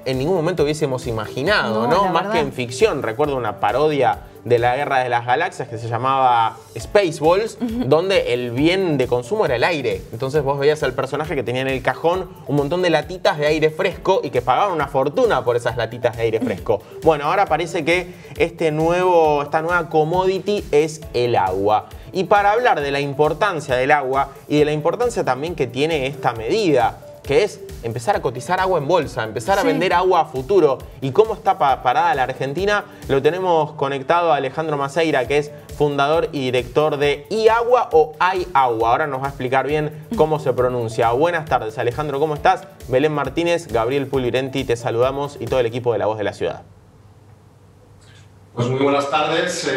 en ningún momento hubiésemos imaginado, ¿no? Más que en ficción. Recuerdo una parodia de la Guerra de las Galaxias que se llamaba Spaceballs, donde el bien de consumo era el aire. Entonces vos veías al personaje que tenía en el cajón un montón de latitas de aire fresco y que pagaban una fortuna por esas latitas de aire fresco. Bueno, ahora parece que esta nueva commodity es el agua. Y para hablar de la importancia del agua y de la importancia también que tiene esta medida, que es empezar a cotizar agua en bolsa, empezar a vender agua a futuro. ¿Y cómo está parada la Argentina? Lo tenemos conectado a Alejandro Maceira, que es fundador y director de iAgua o iAgua. Ahora nos va a explicar bien cómo se pronuncia. Buenas tardes, Alejandro, ¿cómo estás? Belén Martínez, Gabriel Pulirenti, te saludamos y todo el equipo de La Voz de la Ciudad. Pues muy buenas tardes,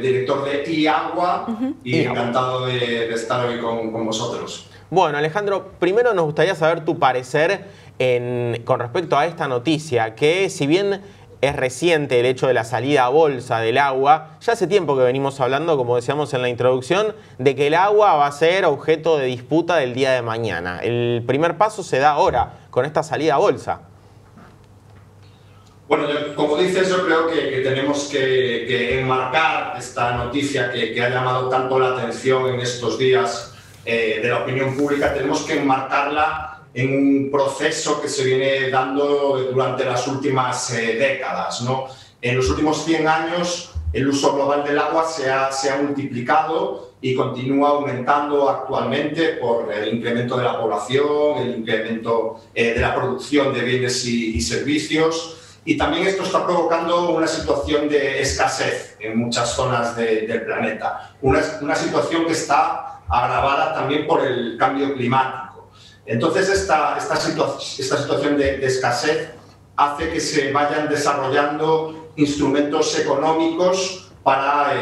director de iAgua y encantado de estar hoy con vosotros. Bueno, Alejandro, primero nos gustaría saber tu parecer con respecto a esta noticia, que si bien es reciente el hecho de la salida a bolsa del agua, ya hace tiempo que venimos hablando, como decíamos en la introducción, de que el agua va a ser objeto de disputa del día de mañana. El primer paso se da ahora, con esta salida a bolsa. Bueno, como dices, yo creo que tenemos que enmarcar esta noticia que ha llamado tanto la atención en estos días de la opinión pública. Tenemos que enmarcarla en un proceso que se viene dando durante las últimas décadas, ¿no? En los últimos 100 años el uso global del agua se ha multiplicado y continúa aumentando actualmente por el incremento de la población, el incremento de la producción de bienes y servicios. Y también esto está provocando una situación de escasez en muchas zonas del planeta. Una situación que está agravada también por el cambio climático. Entonces, esta situación de escasez hace que se vayan desarrollando instrumentos económicos para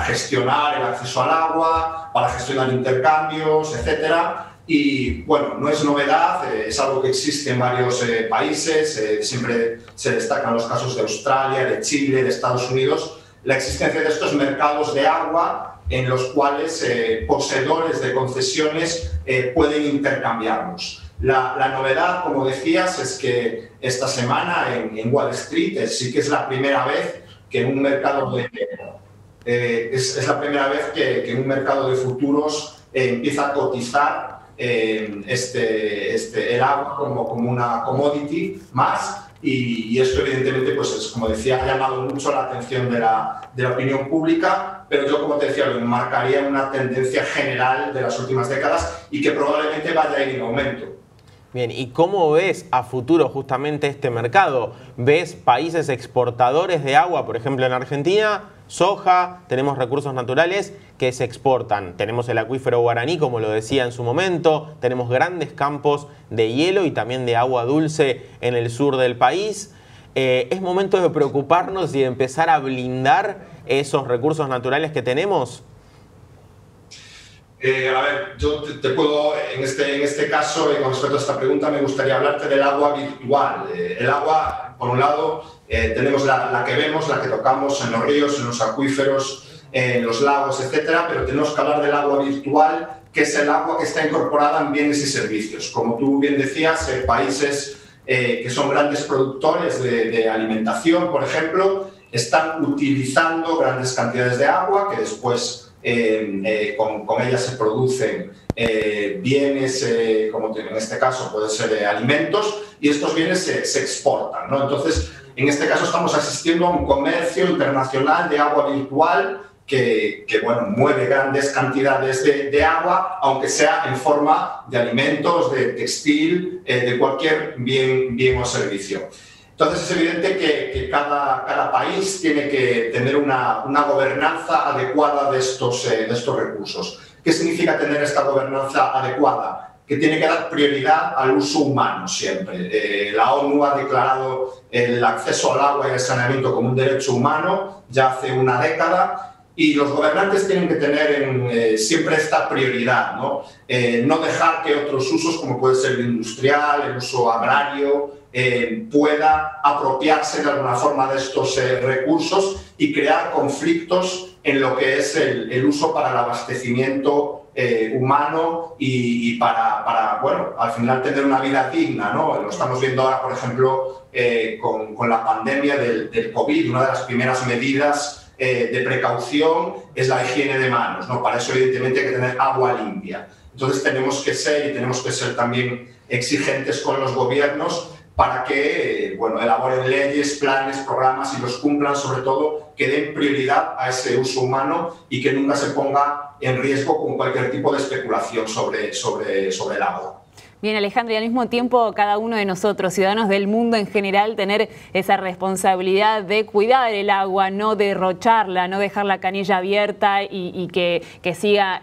gestionar el acceso al agua, para gestionar intercambios, etcétera. Y bueno, no es novedad, es algo que existe en varios países, siempre se destacan los casos de Australia, de Chile, de Estados Unidos, la existencia de estos mercados de agua en los cuales poseedores de concesiones pueden intercambiarlos. La novedad, como decías, es que esta semana en Wall Street sí que es la primera vez que en un mercado que un mercado de futuros empieza a cotizar el agua como una commodity más, y esto evidentemente, pues como decía, ha llamado mucho la atención de la opinión pública, pero yo, como te decía, lo enmarcaría en una tendencia general de las últimas décadas y que probablemente vaya a ir en aumento. Bien, ¿y cómo ves a futuro justamente este mercado? ¿Ves países exportadores de agua, por ejemplo en Argentina? Soja, tenemos recursos naturales que se exportan. Tenemos el acuífero Guaraní, como lo decía en su momento. Tenemos grandes campos de hielo y también de agua dulce en el sur del país. ¿Es momento de preocuparnos y de empezar a blindar esos recursos naturales que tenemos? A ver, yo te puedo, en este caso, con respecto a esta pregunta, me gustaría hablarte del agua virtual. El agua, por un lado, tenemos la que vemos, la que tocamos en los ríos, en los acuíferos, en los lagos, etcétera, pero tenemos que hablar del agua virtual, que es el agua que está incorporada en bienes y servicios. Como tú bien decías, países que son grandes productores de alimentación, por ejemplo, están utilizando grandes cantidades de agua que después con ellas se producen bienes, como en este caso puede ser alimentos, y estos bienes se exportan, ¿no? Entonces, en este caso estamos asistiendo a un comercio internacional de agua virtual que mueve grandes cantidades de agua, aunque sea en forma de alimentos, de textil, de cualquier bien o servicio. Entonces es evidente que cada país tiene que tener una gobernanza adecuada de estos recursos. ¿Qué significa tener esta gobernanza adecuada? Que tiene que dar prioridad al uso humano siempre. La ONU ha declarado el acceso al agua y al saneamiento como un derecho humano ya hace una década, y los gobernantes tienen que tener siempre esta prioridad, ¿no? No dejar que otros usos, como puede ser el industrial, el uso agrario, pueda apropiarse de alguna forma de estos recursos y crear conflictos en lo que es el uso para el abastecimiento humano y para, bueno, al final tener una vida digna, ¿no? Lo estamos viendo ahora, por ejemplo, con la pandemia del COVID. Una de las primeras medidas de precaución es la higiene de manos, ¿no? Para eso, evidentemente, hay que tener agua limpia. Entonces, tenemos que ser también exigentes con los gobiernos para que, bueno, elaboren leyes, planes, programas y los cumplan, sobre todo, que den prioridad a ese uso humano y que nunca se ponga en riesgo con cualquier tipo de especulación sobre el agua. Bien, Alejandro, y al mismo tiempo cada uno de nosotros, ciudadanos del mundo en general, tener esa responsabilidad de cuidar el agua, no derrocharla, no dejar la canilla abierta y que siga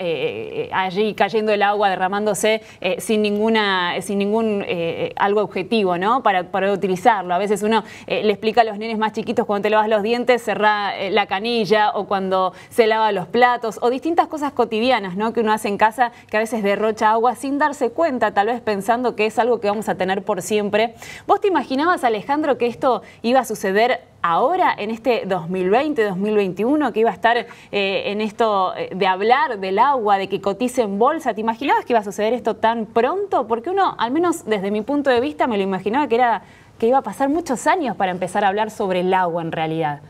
allí cayendo el agua, derramándose sin ningún algo objetivo, ¿no? Para utilizarlo. A veces uno le explica a los nenes más chiquitos cuando te lavas los dientes, cerrá la canilla, o cuando se lava los platos, o distintas cosas cotidianas, ¿no? Que uno hace en casa, que a veces derrocha agua sin darse cuenta, tal vez pensando que es algo que vamos a tener por siempre. ¿Vos te imaginabas, Alejandro, que esto iba a suceder ahora, en este 2020, 2021, que iba a estar en esto de hablar del agua, de que cotice en bolsa? ¿Te imaginabas que iba a suceder esto tan pronto? Porque uno, al menos desde mi punto de vista, me lo imaginaba que iba a pasar muchos años para empezar a hablar sobre el agua en realidad.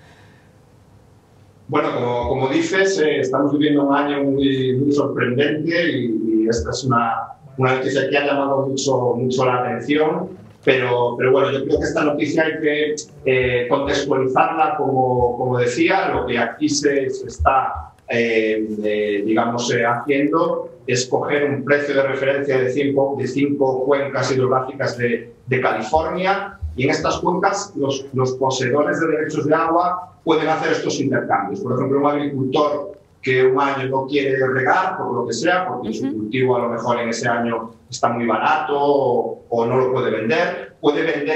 Bueno, como dices, estamos viviendo un año muy sorprendente y esta es una noticia que ha llamado mucho la atención, pero bueno, yo creo que esta noticia hay que contextualizarla, como decía. Lo que aquí se está, digamos, haciendo es coger un precio de referencia de cinco cuencas hidrográficas de California, y en estas cuencas los poseedores de derechos de agua pueden hacer estos intercambios. Por ejemplo, un agricultor que un año no quiere regar, por lo que sea, porque su cultivo a lo mejor en ese año está muy barato o no lo puede vender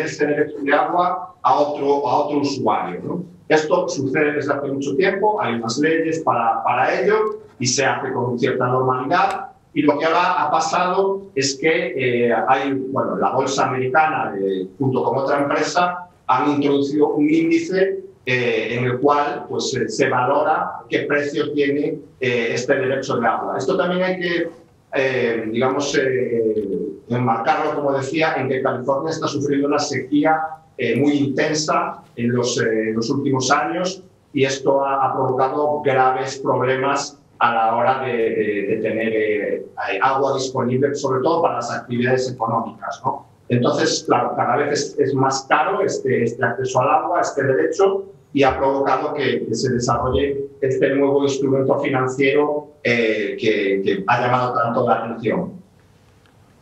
este derecho de agua a otro usuario, ¿no? Esto sucede desde hace mucho tiempo, hay unas leyes para ello y se hace con cierta normalidad. Y lo que ahora ha pasado es que la bolsa americana, junto con otra empresa, han introducido un índice en el cual pues, se valora qué precio tiene este derecho de agua. Esto también hay que, digamos, enmarcarlo, como decía, en que California está sufriendo una sequía muy intensa en los últimos años, y esto ha provocado graves problemas a la hora de tener agua disponible, sobre todo para las actividades económicas, ¿no? Entonces, claro, cada vez es más caro este acceso al agua, este derecho, y ha provocado que se desarrolle este nuevo instrumento financiero que ha llamado tanto la atención.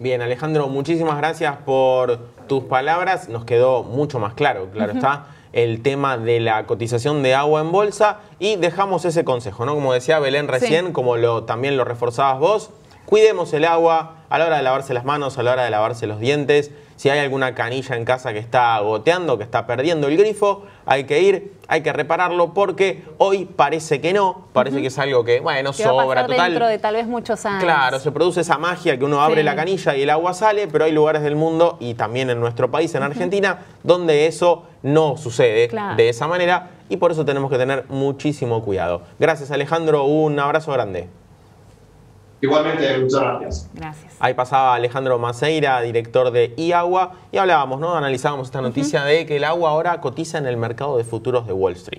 Bien, Alejandro, muchísimas gracias por tus palabras. Nos quedó mucho más claro está, el tema de la cotización de agua en bolsa, y dejamos ese consejo, ¿no? Como decía Belén recién, sí, como también lo reforzabas vos, cuidemos el agua a la hora de lavarse las manos, a la hora de lavarse los dientes. Si hay alguna canilla en casa que está goteando, que está perdiendo el grifo, hay que ir, hay que repararlo, porque hoy parece que no, parece que es algo que, bueno, que sobra, va a pasar total. Dentro de tal vez muchos años. Claro, se produce esa magia que uno abre la canilla y el agua sale, pero hay lugares del mundo, y también en nuestro país, en Argentina, donde eso no sucede de esa manera, y por eso tenemos que tener muchísimo cuidado. Gracias, Alejandro, un abrazo grande. Igualmente, muchas gracias. Gracias. Ahí pasaba Alejandro Maceira, director de iAgua, y hablábamos, ¿no? Analizábamos esta noticia de que el agua ahora cotiza en el mercado de futuros de Wall Street.